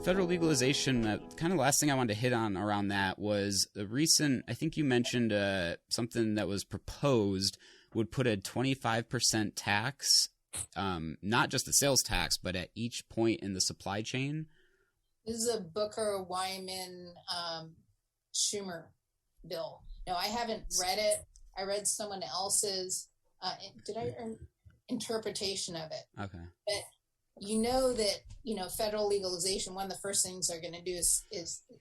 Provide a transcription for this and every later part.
federal legalization, kind of last thing I wanted to hit on around that was the recent, I think you mentioned something that was proposed would put a 25% tax, not just the sales tax, but at each point in the supply chain. This is a Booker, Wyman, Schumer bill. No, I haven't read it. I read someone else's interpretation of it. Okay. But you know that, federal legalization, one of the first things they're going to do is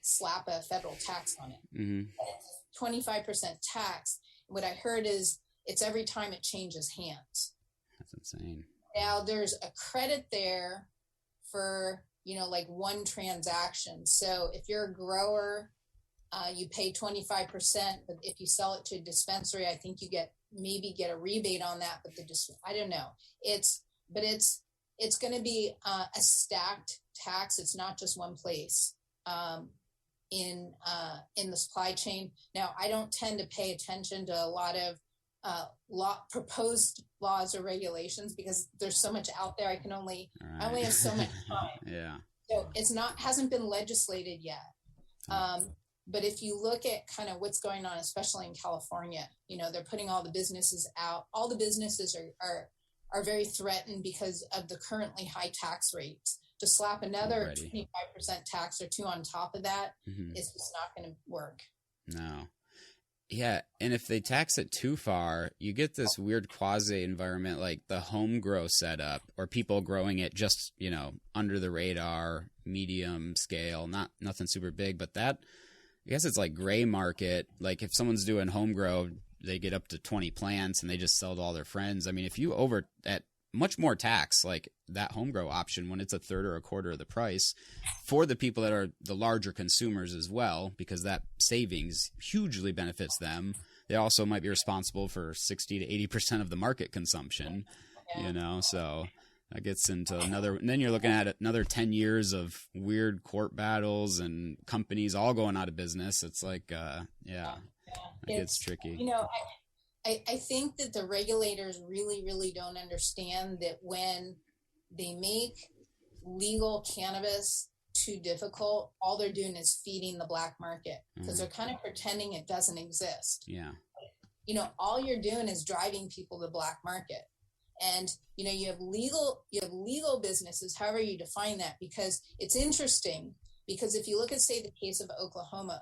slap a federal tax on it. Mm-hmm. 25% tax. What I heard is it's every time it changes hands. That's insane. Now there's a credit there for, like one transaction. So if you're a grower, you pay 25%, but if you sell it to a dispensary, I think you get a rebate on that. But I don't know. It's going to be a stacked tax. It's not just one place in the supply chain. Now, I don't tend to pay attention to a lot of proposed laws or regulations because there's so much out there. I only have so much time. Yeah. So hasn't been legislated yet. But if you look at kind of what's going on, especially in California, they're putting all the businesses out. All the businesses are very threatened because of the currently high tax rates. To slap another 25% tax or two on top of that is just not going to work. No. Yeah, and if they tax it too far, you get this weird quasi environment like the home grow setup, or people growing it just, under the radar, medium scale, nothing super big, but that, I guess it's like gray market. Like if someone's doing home grow, they get up to 20 plants and they just sell to all their friends. I mean, if you at much more tax, like that home grow option, when it's a third or a quarter of the price for the people that are the larger consumers as well, because that savings hugely benefits them. They also might be responsible for 60 to 80% of the market consumption, so that gets into and then you're looking at another 10 years of weird court battles and companies all going out of business. It's like, it gets tricky. I think that the regulators really, really don't understand that when they make legal cannabis too difficult, all they're doing is feeding the black market because they're kind of pretending it doesn't exist. Yeah. All you're doing is driving people to the black market. And, you have legal businesses, however you define that, because it's interesting. Because if you look at, say, the case of Oklahoma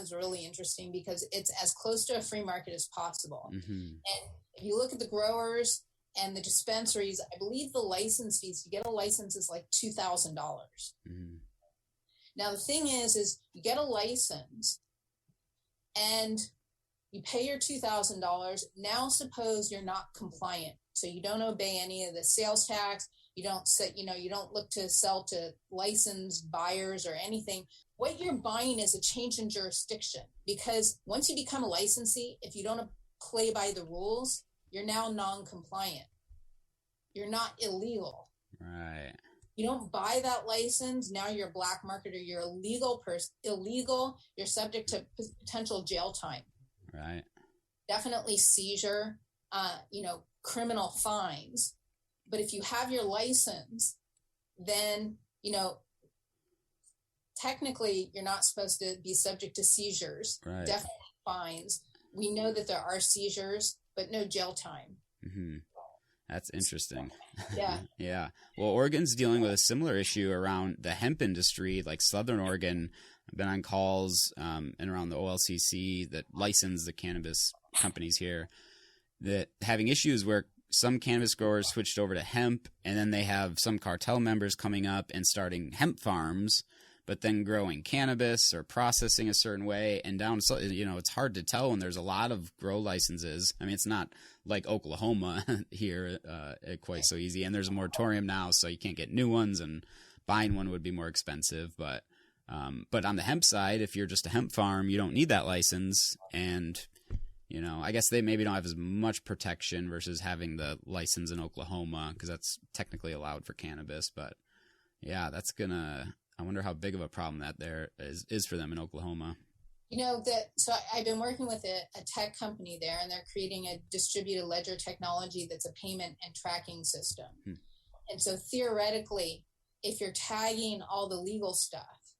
is really interesting because it's as close to a free market as possible. Mm-hmm. And if you look at the growers and the dispensaries, I believe the license fees to get a license is like $2,000. Mm-hmm. Now, the thing is you get a license and you pay your $2,000. Now, suppose you're not compliant. So you don't obey any of the sales tax. You don't look to sell to licensed buyers or anything. What you're buying is a change in jurisdiction, because once you become a licensee, if you don't play by the rules, you're now non-compliant. You're not illegal. Right. You don't buy that license. Now you're a black market or you're illegal. You're subject to potential jail time. Right. Definitely seizure, criminal fines. But if you have your license, then, technically you're not supposed to be subject to seizures. Right. Definitely fines. We know that there are seizures, but no jail time. Mm-hmm. That's interesting. Yeah. Yeah. Well, Oregon's dealing with a similar issue around the hemp industry, like Southern Oregon. I've been on calls and around the OLCC that license the cannabis companies here, that having issues where some cannabis growers switched over to hemp, and then they have some cartel members coming up and starting hemp farms, but then growing cannabis or processing a certain way. And down, so it's hard to tell when there's a lot of grow licenses. I mean, it's not like Oklahoma here quite so easy. And there's a moratorium now, so you can't get new ones, and buying one would be more expensive. But on the hemp side, if you're just a hemp farm, you don't need that license. And I guess they maybe don't have as much protection versus having the license in Oklahoma, because that's technically allowed for cannabis. But yeah, I wonder how big of a problem that there is for them in Oklahoma. So I've been working with a tech company there, and they're creating a distributed ledger technology that's a payment and tracking system. And so theoretically, if you're tagging all the legal stuff,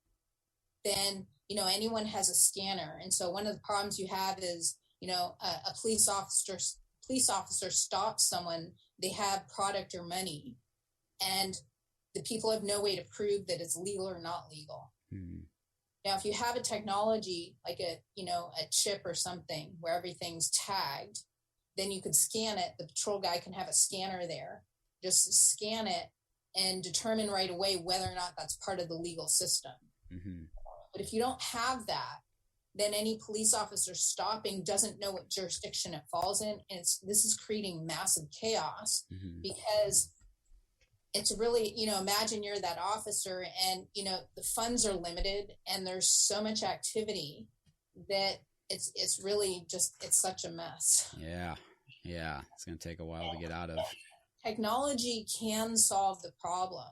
then, anyone has a scanner. And so one of the problems you have is, a police officer stops someone, they have product or money, and the people have no way to prove that it's legal or not legal. Mm-hmm. Now, if you have a technology like a chip or something where everything's tagged, then you could scan it. The patrol guy can have a scanner there, just scan it and determine right away whether or not that's part of the legal system. Mm-hmm. But if you don't have that, then any police officer stopping doesn't know what jurisdiction it falls in. And this is creating massive chaos, mm-hmm. because it's really, imagine you're that officer and, the funds are limited and there's so much activity that it's really just, it's such a mess. Yeah. Yeah. It's going to take a while to get out of. Technology can solve the problem,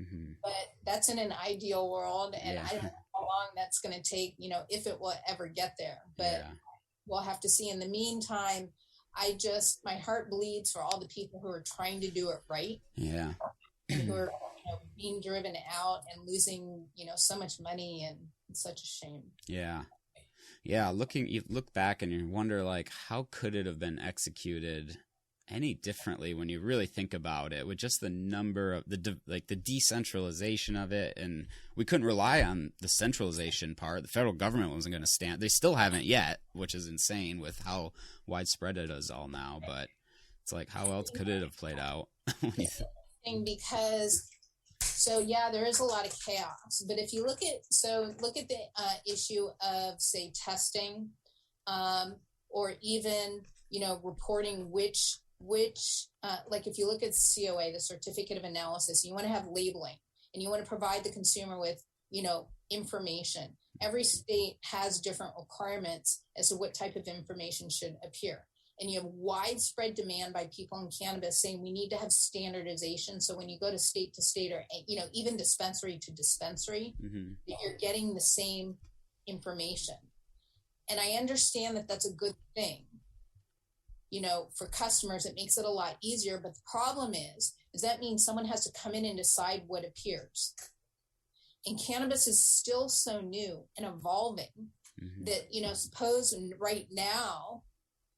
mm-hmm. but that's in an ideal world. And I don't know how long that's going to take, if it will ever get there, but we'll have to see. In the meantime, my heart bleeds for all the people who are trying to do it right. Yeah. And who are, being driven out and losing, so much money, and it's such a shame. Yeah. Yeah. You look back and you wonder, like, how could it have been executed any differently when you really think about it, with just the number of the decentralization of it. And we couldn't rely on the centralization part. The federal government wasn't going to stand. They still haven't yet, which is insane with how widespread it is all now. But it's like, how else could it have played out? Because there is a lot of chaos. But if you look at the issue of, say, testing, or even, reporting which like if you look at COA, the certificate of analysis, you want to have labeling and you want to provide the consumer with, information. Every state has different requirements as to what type of information should appear. And you have widespread demand by people in cannabis saying we need to have standardization. So when you go to state or, even dispensary to dispensary, mm-hmm. that you're getting the same information. And I understand that that's a good thing. For customers, it makes it a lot easier. But the problem is that means someone has to come in and decide what appears. And cannabis is still so new and evolving, mm-hmm. that, suppose right now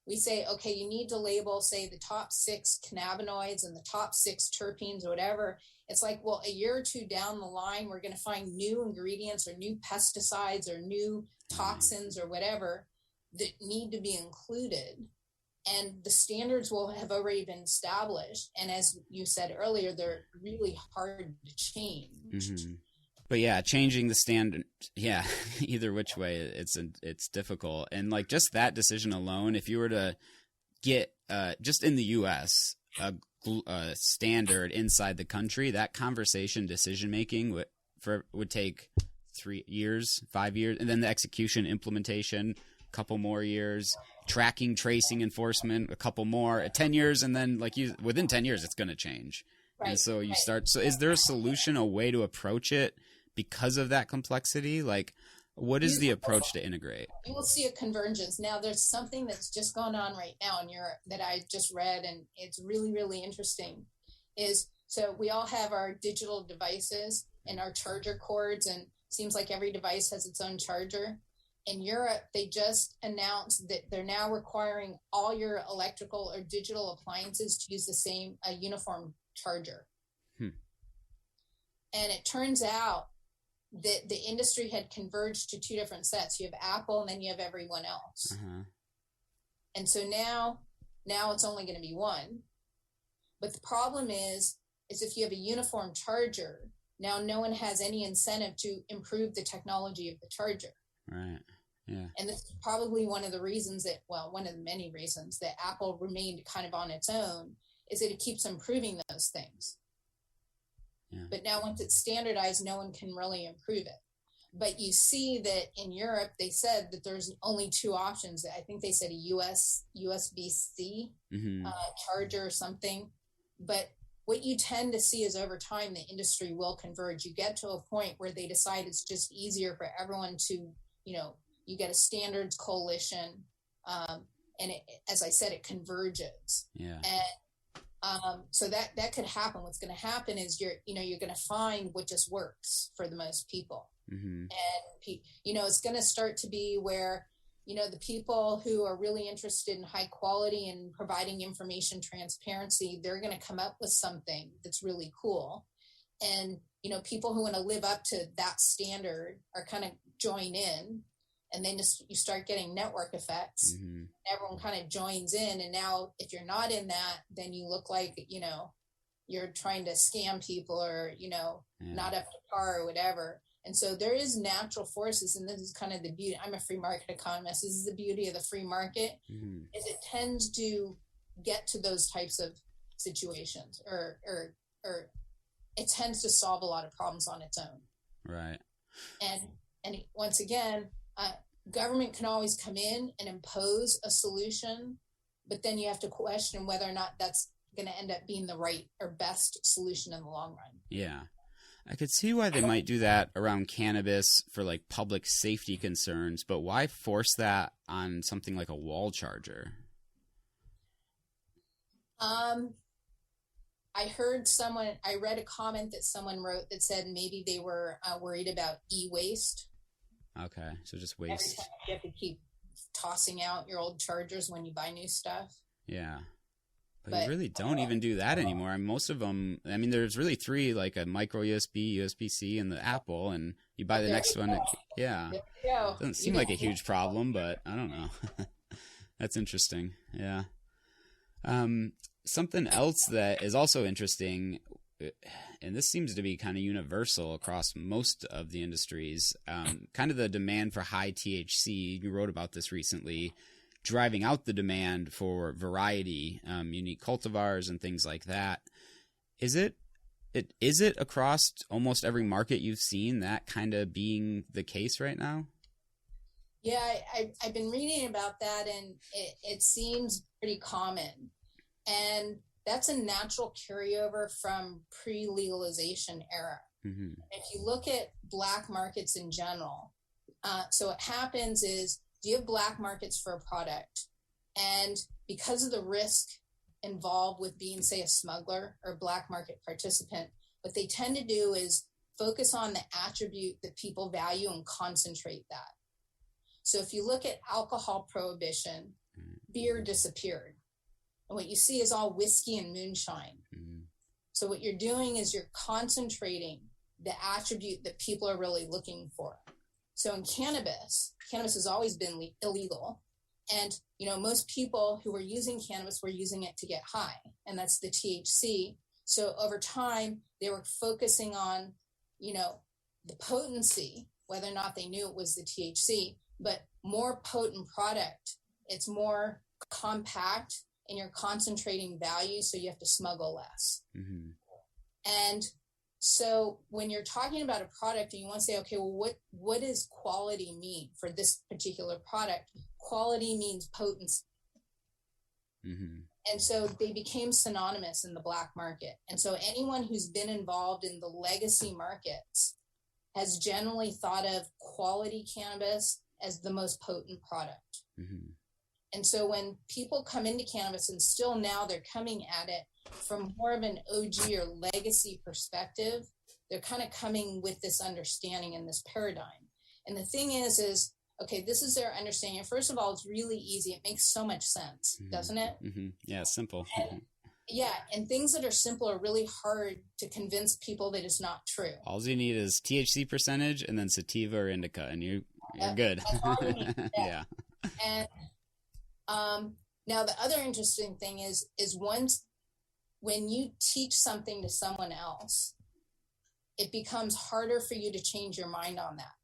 we say, okay, you need to label, say, the top 6 cannabinoids and the top 6 terpenes or whatever. It's like, well, a year or two down the line, we're going to find new ingredients or new pesticides or new toxins or whatever that need to be included. And the standards will have already been established. And as you said earlier, they're really hard to change. Mm-hmm. But yeah, changing the standard, either which way, it's difficult. And like just that decision alone, if you were to get just in the U.S. a standard inside the country, that conversation decision making would take 3 years, 5 years, and then the execution, implementation, a couple more years, tracking, tracing, enforcement, a couple more, 10 years, and then within 10 years, it's going to change. Right, and so you start. So is there a solution, a way to approach it? Because of that complexity, like what is the approach to integrate? You will see a convergence. Now there's something that's just going on right now in Europe that I just read, and it's really, really interesting. So we all have our digital devices and our charger cords, and it seems like every device has its own charger. In Europe, they just announced that they're now requiring all your electrical or digital appliances to use the same uniform charger. And it turns out that the industry had converged to 2 different sets. You have Apple and then you have everyone else. Uh-huh. And so now it's only going to be one. But the problem is if you have a uniform charger, now no one has any incentive to improve the technology of the charger. Right. Yeah. And this is probably one of the many reasons that Apple remained kind of on its own, is that it keeps improving those things. Yeah. But now once it's standardized, no one can really improve it. But you see that in Europe, they said that there's only 2 options. I think they said a USB-C mm-hmm. Charger or something. But what you tend to see is over time, the industry will converge. You get to a point where they decide it's just easier for everyone to, you get a standards coalition. And as I said, it converges. Yeah. And So that could happen. What's going to happen is you're going to find what just works for the most people. Mm-hmm. And, it's going to start to be where, the people who are really interested in high quality and providing information transparency, they're going to come up with something that's really cool. And, people who want to live up to that standard are kind of join in. And then you start getting network effects. Mm-hmm. Everyone kind of joins in. And now if you're not in that, then you look like, you're trying to scam people or, not up to par or whatever. And so there is natural forces. And this is kind of the beauty. I'm a free market economist. This is the beauty of the free market, Mm-hmm. is it tends to get to those types of situations or it tends to solve a lot of problems on its own. Right. And once again, government can always come in and impose a solution, but then you have to question whether or not that's going to end up being the right or best solution in the long run. Yeah. I could see why they might do that around cannabis for like public safety concerns, but why force that on something like a wall charger? I read a comment that someone wrote that said maybe they were worried about e-waste. Okay, so just Every waste. time you have to keep tossing out your old chargers when you buy new stuff. Yeah. But you really don't even do that anymore. I mean, most of them, I mean, there's really three, like a micro USB, USB-C, and the Apple, and you buy the next one. Yeah. There you go. Doesn't seem like a huge problem, but I don't know. That's interesting. Yeah. Something else that is also interesting, and this seems to be kind of universal across most of the industries, kind of the demand for high THC. You wrote about this recently, driving out the demand for variety, unique cultivars and things like that. Is it across almost every market you've seen that kind of being the case right now? Yeah, I've been reading about that, and it seems pretty common. And that's a natural carryover from pre-legalization era. Mm-hmm. If you look at black markets in general, so what happens is you have black markets for a product, and because of the risk involved with being, say, a smuggler or black market participant, what they tend to do is focus on the attribute that people value and concentrate that. So if you look at alcohol prohibition, beer disappeared. And what you see is all whiskey and moonshine. Mm-hmm. So what you're doing is you're concentrating the attribute that people are really looking for. So in cannabis has always been illegal. And, most people who were using cannabis were using it to get high, and that's the THC. So over time, they were focusing on, the potency, whether or not they knew it was the THC, but more potent product. It's more compact, and you're concentrating value, so you have to smuggle less. Mm-hmm. And so when you're talking about a product and you want to say, okay, well, what does quality mean for this particular product? Quality means potency. Mm-hmm. And so they became synonymous in the black market. And so anyone who's been involved in the legacy markets has generally thought of quality cannabis as the most potent product. Mm-hmm. And so when people come into cannabis, and still now they're coming at it from more of an OG or legacy perspective, they're kind of coming with this understanding and this paradigm. And the thing is, okay, this is their understanding. First of all, it's really easy. It makes so much sense, Mm-hmm. doesn't it? Mm-hmm. Yeah, simple. And things that are simple are really hard to convince people that it's not true. All you need is THC percentage and then sativa or indica, and you're good. That's all you need. Yeah. And now the other interesting thing is when you teach something to someone else, it becomes harder for you to change your mind on that.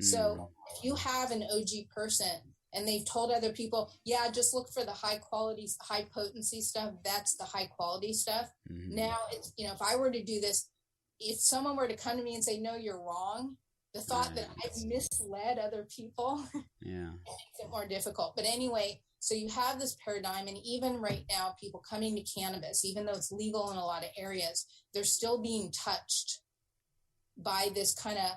So if you have an OG person and they've told other people, yeah, just look for the high quality, high potency stuff, that's the high quality stuff. Mm-hmm. Now it's, if I were to do this, if someone were to come to me and say, no, you're wrong, the thought that I've misled other people makes it more difficult. But anyway, so you have this paradigm, and even right now, people coming to cannabis, even though it's legal in a lot of areas, they're still being touched by this kind of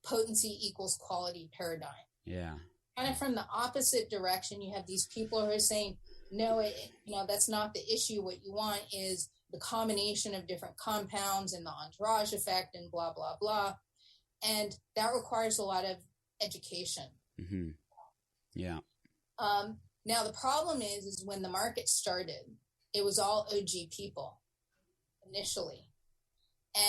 potency equals quality paradigm. Yeah. Kind of from the opposite direction, you have these people who are saying, no, that's not the issue. What you want is the combination of different compounds and the entourage effect and blah, blah, blah. And that requires a lot of education. Mm-hmm. Yeah. Now, the problem is when the market started, it was all OG people initially.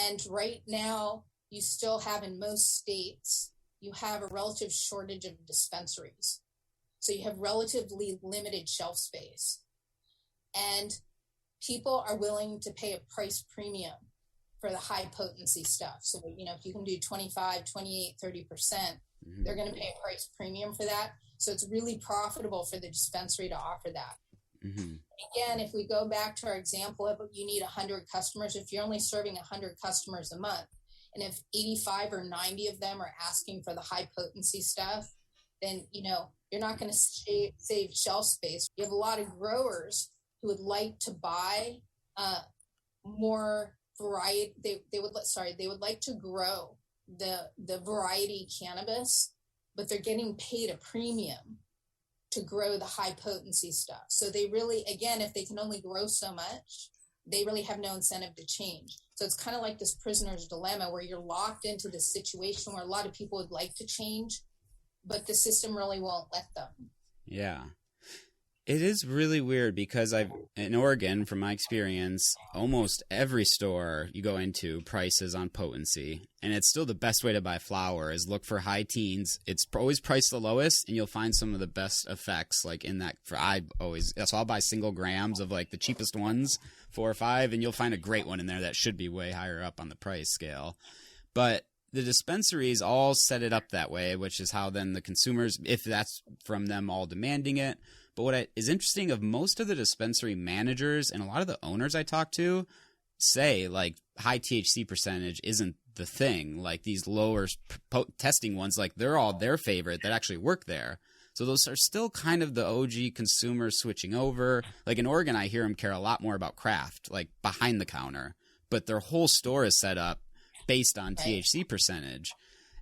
And right now, you still have in most states, you have a relative shortage of dispensaries. So you have relatively limited shelf space. And people are willing to pay a price premium for the high potency stuff. So, if you can do 25, 28, 30%, they're going to pay a price premium for that. So it's really profitable for the dispensary to offer that. Mm-hmm. Again, if we go back to our example of you need 100 customers, if you're only serving 100 customers a month, and if 85 or 90 of them are asking for the high potency stuff, then, you're not going to save shelf space. You have a lot of growers who would like to buy more variety. They would like to grow the variety cannabis, but they're getting paid a premium to grow the high potency stuff. So they really, again, if they can only grow so much, they really have no incentive to change. So it's kind of like this prisoner's dilemma where you're locked into this situation where a lot of people would like to change, but the system really won't let them. Yeah. It is really weird because in Oregon, from my experience, almost every store you go into prices on potency, and it's still the best way to buy flower is look for high teens. It's always priced the lowest, and you'll find some of the best effects like in that. So I'll buy single grams of like the cheapest ones, 4 or 5, and you'll find a great one in there that should be way higher up on the price scale. But the dispensaries all set it up that way, which is how then the consumers, if that's from them all demanding it. But what is interesting of most of the dispensary managers and a lot of the owners I talk to say like high THC percentage isn't the thing. Like these lower testing ones, like they're all their favorite that actually work there. So those are still kind of the OG consumers switching over. Like in Oregon, I hear them care a lot more about craft, like behind the counter. But their whole store is set up based on THC percentage.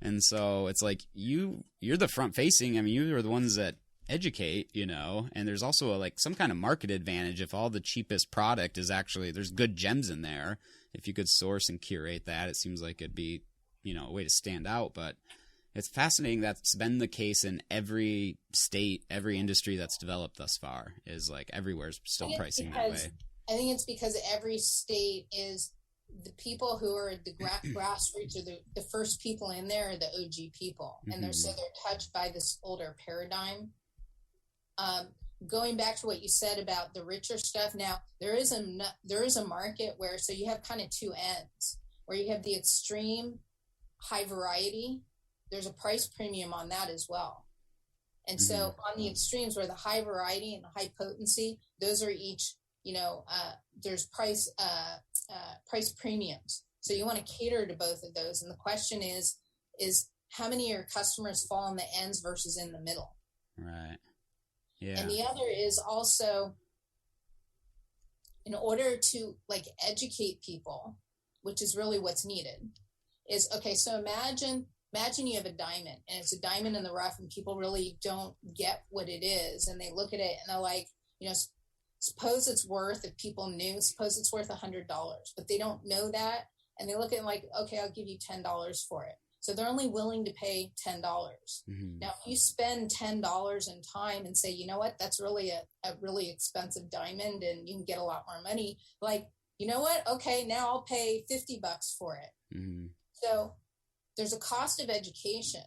And so it's like you're the front facing. I mean, you are the ones that educate, and there's also like some kind of market advantage if all the cheapest product is actually, there's good gems in there. If you could source and curate that, it seems like it'd be, a way to stand out. But it's fascinating that's been the case in every state, every industry that's developed thus far is like everywhere's still pricing that way. I think it's because every state is the people who are the grassroots or the first people in there are the OG people. And they're touched by this older paradigm. Going back to what you said about the richer stuff, now there is a market where, so you have kind of two ends where you have the extreme high variety. There's a price premium on that as well. And so on the extremes where the high variety and the high potency, those are each, there's price premiums. So you want to cater to both of those. And the question is how many of your customers fall in the ends versus in the middle? Right. Yeah. And the other is also, in order to like educate people, which is really what's needed, is okay. So imagine you have a diamond and it's a diamond in the rough and people really don't get what it is. And they look at it and they're like, suppose it's worth, if people knew, suppose it's worth $100, but they don't know that. And they look at it like, okay, I'll give you $10 for it. So they're only willing to pay $10. Now, if you spend $10 in time and say, you know what, that's really a really expensive diamond and you can get a lot more money. Like, you know what? Okay, now I'll pay $50 for it. So there's a cost of education,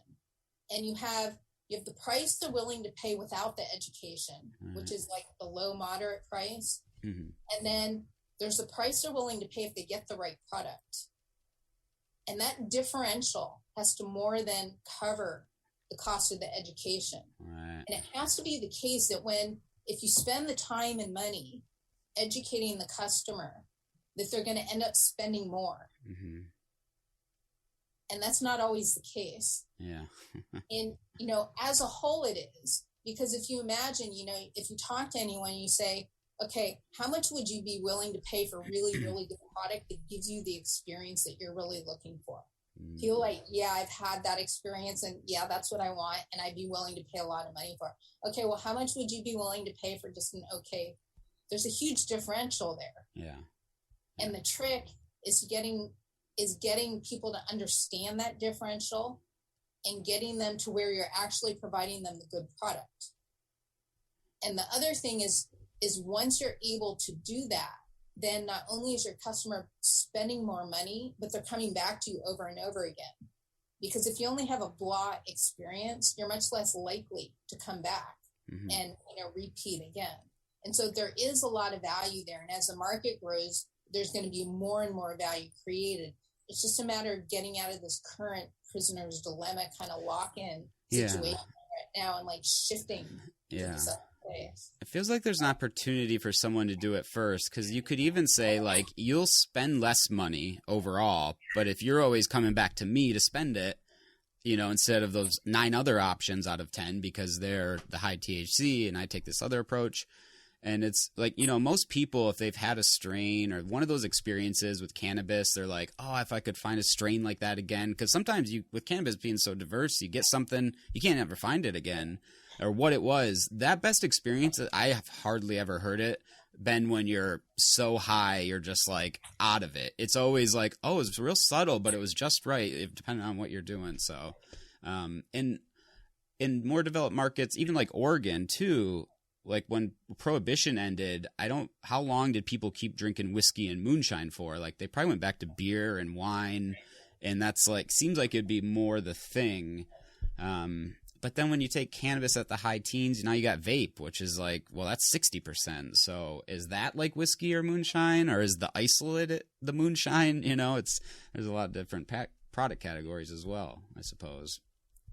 and you have the price they're willing to pay without the education, which is like the low moderate price. And then there's the price they're willing to pay if they get the right product. And that differential has to more than cover the cost of the education. Right. And it has to be the case that if you spend the time and money educating the customer, that they're going to end up spending more. And that's not always the case. Yeah. And, as a whole it is. Because if you imagine, if you talk to anyone, you say, okay, how much would you be willing to pay for really, really good product that gives you the experience that you're really looking for? feel like, yeah, I've had that experience, and yeah, that's what I want, and I'd be willing to pay a lot of money for it. Okay, well, how much would you be willing to pay for just an okay? There's a huge differential there. Yeah. And the trick is getting people to understand that differential and getting them to where you're actually providing them the good product. And the other thing is once you're able to do that, then not only is your customer spending more money, but they're coming back to you over and over again. Because if you only have a blah experience, you're much less likely to come back and repeat again. And so there is a lot of value there. And as the market grows, there's going to be more and more value created. It's just a matter of getting out of this current prisoner's dilemma kind of lock-in situation right now and like shifting. Yeah. It feels like there's an opportunity for someone to do it first, because you could even say, like, you'll spend less money overall, but if you're always coming back to me to spend it, instead of those 9 other options out of 10 because they're the high THC and I take this other approach. And it's like, most people, if they've had a strain or one of those experiences with cannabis, they're like, oh, if I could find a strain like that again. Because sometimes with cannabis being so diverse, you get something, you can't ever find it again. Or what it was. That best experience, I have hardly ever heard it, been when you're so high, you're just like out of it. It's always like, oh, it's real subtle, but it was just right, depending on what you're doing. So in more developed markets, even like Oregon too, like when Prohibition ended, how long did people keep drinking whiskey and moonshine for? Like they probably went back to beer and wine, and that's like, seems like it'd be more the thing. But then when you take cannabis at the high teens, now you got vape, which is like, well, that's 60%. So is that like whiskey or moonshine, or is the isolate the moonshine? There's a lot of different product categories as well, I suppose.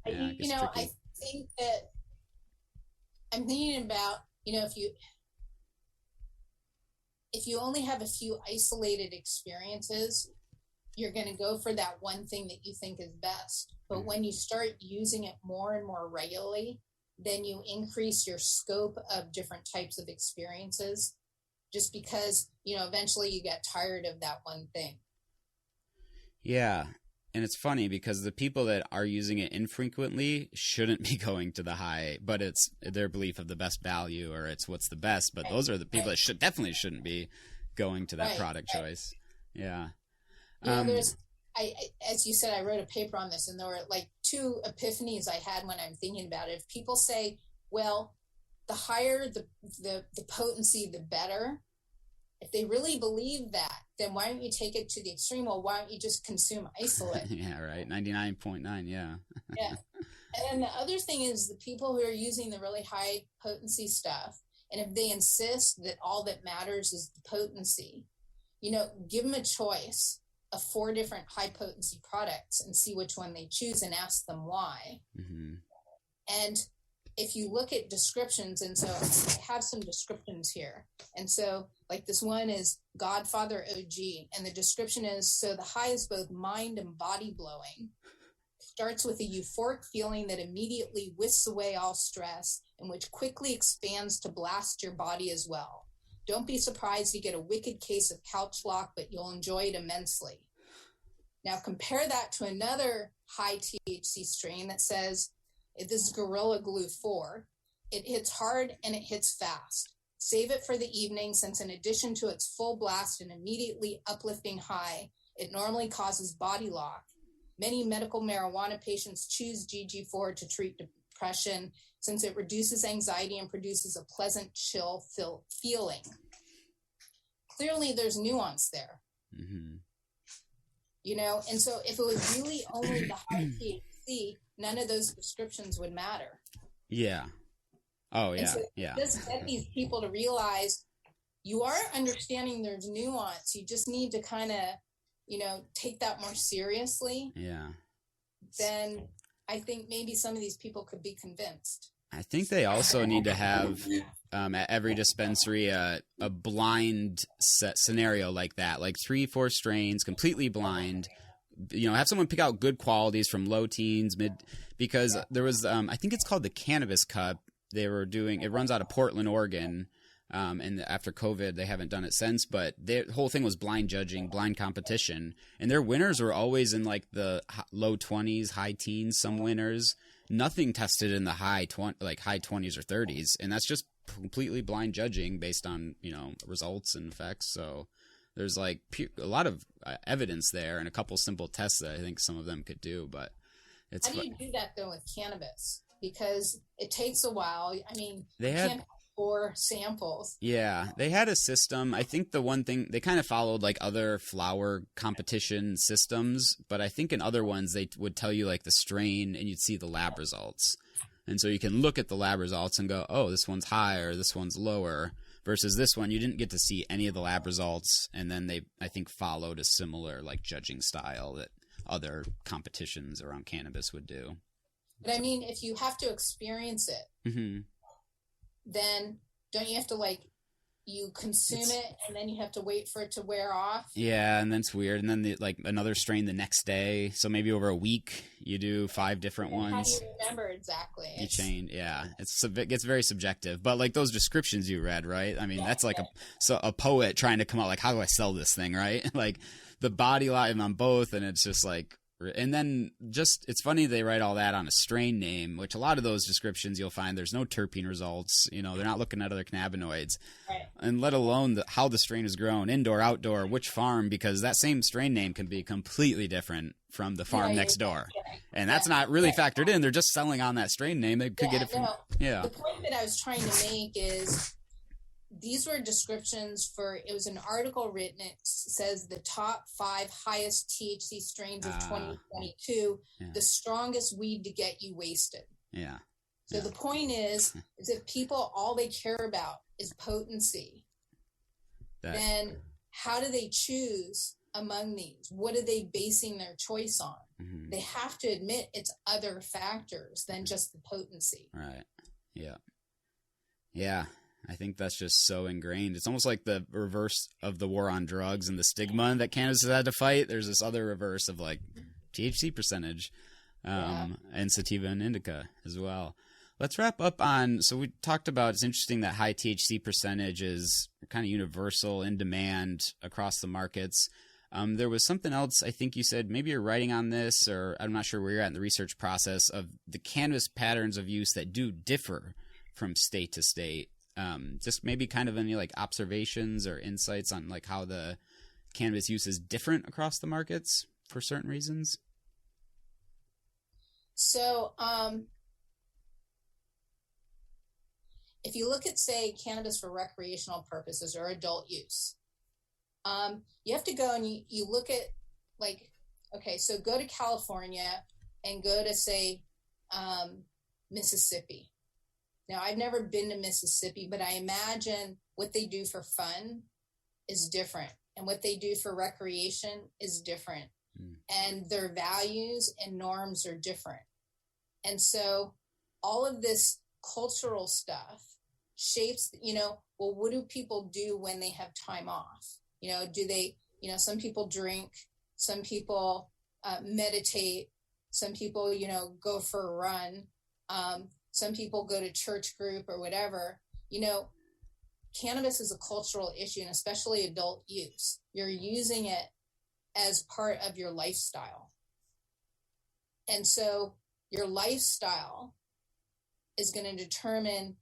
Yeah, I think that I'm thinking about, if you only have a few isolated experiences, you're going to go for that one thing that you think is best. But when you start using it more and more regularly, then you increase your scope of different types of experiences, just because, eventually you get tired of that one thing. Yeah. And it's funny because the people that are using it infrequently shouldn't be going to the high, but it's their belief of the best value, or it's what's the best. But those are the people that definitely shouldn't be going to that product choice. Yeah. As you said, I wrote a paper on this, and there were like 2 epiphanies I had when I'm thinking about it. If people say, well, the higher the potency, the better. If they really believe that, then why don't you take it to the extreme? Well, why don't you just consume isolate? Yeah, right. 99.9, yeah. Yeah. And then the other thing is the people who are using the really high potency stuff, and if they insist that all that matters is the potency, give them a choice of 4 different high potency products and see which one they choose and ask them why. And if you look at descriptions, and so I have some descriptions here. And so like this one is Godfather OG, and the description is, so the high is both mind and body blowing. Starts with a euphoric feeling that immediately whisks away all stress and which quickly expands to blast your body as well. Don't be surprised you get a wicked case of couch lock, but you'll enjoy it immensely. Now compare that to another high THC strain that says, this is Gorilla Glue 4. It hits hard and it hits fast. Save it for the evening, since in addition to its full blast and immediately uplifting high, it normally causes body lock. Many medical marijuana patients choose GG4 to treat depression, since it reduces anxiety and produces a pleasant chill feeling. Clearly, there's nuance there. And so if it was really only the high THC, none of those descriptions would matter. Yeah. Oh, yeah. So just get these people to realize you are understanding there's nuance. You just need to kind of, take that more seriously. Yeah. Then I think maybe some of these people could be convinced. I think they also need to have at every dispensary a blind set scenario like that, like 3-4 strains, completely blind. Have someone pick out good qualities from low teens, mid, because there was I think it's called the Cannabis Cup. They were doing, it runs out of Portland, Oregon. And after COVID, they haven't done it since, but the whole thing was blind judging, blind competition. And their winners were always in like the low 20s, high teens, some winners. Nothing tested in the high 20s or 30s. And that's just completely blind judging based on, results and effects. So there's like a lot of evidence there and a couple simple tests that I think some of them could do. But how do you do that though with cannabis? Because it takes a while. I mean, you can't have 4 samples. Yeah, they had a system. I think the one thing they kind of followed like other flower competition systems, but I think in other ones they would tell you like the strain and you'd see the lab results. And so you can look at the lab results and go, oh, this one's higher, this one's lower, versus this one you didn't get to see any of the lab results. And then they, I think, followed a similar like judging style that other competitions around cannabis would do. But I mean, if you have to experience it, Mm-hmm. then don't you have to you consume it and then you have to wait for it to wear off? Yeah, and then it's weird. And then another strain the next day. So maybe over a week you do 5 different ones. How do you remember exactly? You change, yeah. It gets very subjective. But like those descriptions you read, right? I mean, that's like a poet trying to come out like, how do I sell this thing, right? Like the body line on both, and it's just like. And then it's funny they write all that on a strain name, which a lot of those descriptions you'll find there's no terpene results. They're not looking at other cannabinoids, right. And let alone how the strain is grown, indoor, outdoor, which farm, because that same strain name can be completely different from the farm next door. And that's not really factored in. They're just selling on that strain name. They could get it from, The point that I was trying to make is these were descriptions it was an article written. It says the top 5 highest THC strains of 2022, the strongest weed to get you wasted. Yeah. So the point is if people, all they care about is potency, then how do they choose among these? What are they basing their choice on? Mm-hmm. They have to admit it's other factors than just the potency. Right. Yeah. Yeah. I think that's just so ingrained. It's almost like the reverse of the war on drugs and the stigma that cannabis has had to fight. There's this other reverse of like THC percentage, and sativa and indica as well. Let's wrap up on, so we talked about, it's interesting that high THC percentage is kind of universal in demand across the markets. There was something else I think you said, maybe you're writing on this, or I'm not sure where you're at in the research process of the cannabis patterns of use that do differ from state to state. Just maybe kind of any like observations or insights on like how the cannabis use is different across the markets for certain reasons. So, if you look at, say, cannabis for recreational purposes or adult use, you have to go and you look at so go to California and go to, say, Mississippi. Now, I've never been to Mississippi, but I imagine what they do for fun is different, and what they do for recreation is different, and their values and norms are different. And so all of this cultural stuff shapes, what do people do when they have time off? Do they, some people drink, some people meditate, some people, go for a run. Some people go to church group or whatever. Cannabis is a cultural issue, and especially adult use. You're using it as part of your lifestyle. And so your lifestyle is going to determine,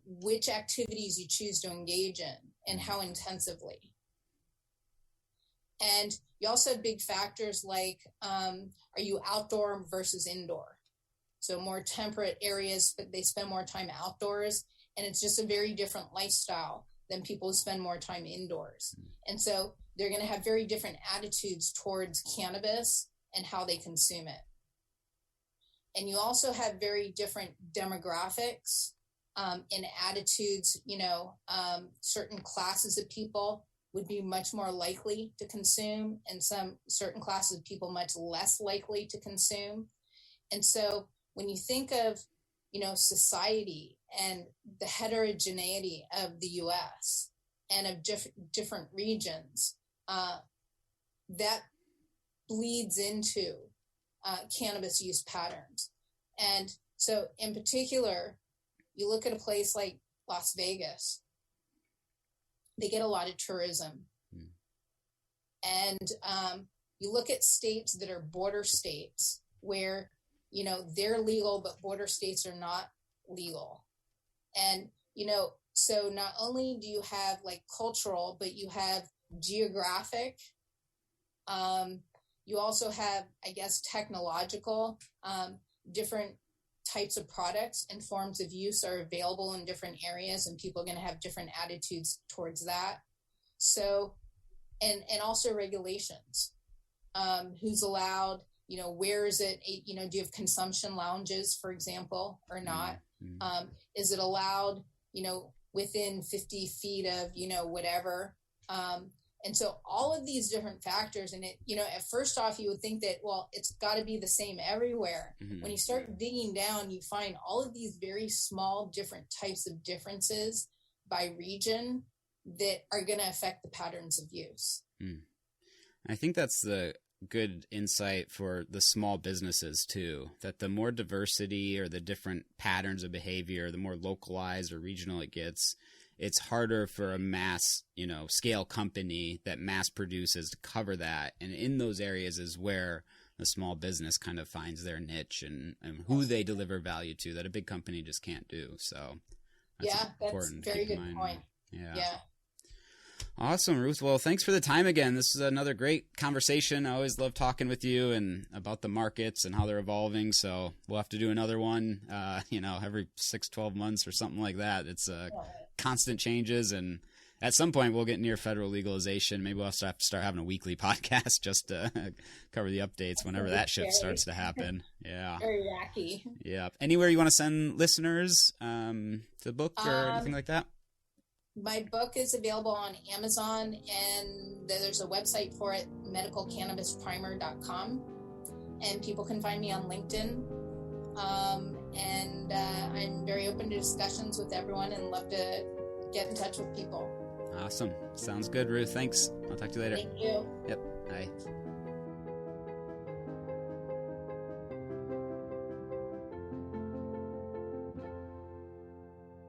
which activities you choose to engage in and how intensively. And you also have big factors like, are you outdoor versus indoor? So more temperate areas, but they spend more time outdoors, and it's just a very different lifestyle than people who spend more time indoors. And so they're going to have very different attitudes towards cannabis and how they consume it. And you also have very different demographics and attitudes. Certain classes of people would be much more likely to consume, and some certain classes of people much less likely to consume. And so when you think of, society and the heterogeneity of the U.S. and of different regions, that bleeds into cannabis use patterns. And so in particular, you look at a place like Las Vegas, they get a lot of tourism. And you look at states that are border states where, they're legal, but border states are not legal. And, so not only do you have like cultural, but you have geographic, you also have, I guess, technological, different types of products and forms of use are available in different areas, and people are going to have different attitudes towards that. So, and also regulations, who's allowed, where is it, do you have consumption lounges, for example, or not? Is it allowed, within 50 feet of, whatever? And so all of these different factors, and it, at first off, you would think that, well, it's got to be the same everywhere. When you start digging down, you find all of these very small, different types of differences by region that are going to affect the patterns of use. I think that's the good insight for the small businesses too, that the more diversity or the different patterns of behavior, the more localized or regional it gets, it's harder for a mass, scale company that mass produces to cover that. And in those areas is where the small business kind of finds their niche and who they deliver value to that a big company just can't do. So that's a very good point. Yeah. Awesome, Ruth. Well, thanks for the time again. This is another great conversation. I always love talking with you and about the markets and how they're evolving. So we'll have to do another one, every 6-12 months or something like that. It's constant changes. And at some point we'll get near federal legalization. Maybe we'll have to start having a weekly podcast just to cover the updates whenever that shift starts to happen. Yeah. Very wacky. Yeah. Anywhere you want to send listeners to the book or anything like that? My book is available on Amazon, and there's a website for it, medicalcannabisprimer.com, and people can find me on LinkedIn. And I'm very open to discussions with everyone and love to get in touch with people. Awesome. Sounds good, Ruth. Thanks. I'll talk to you later. Thank you. Yep. Bye.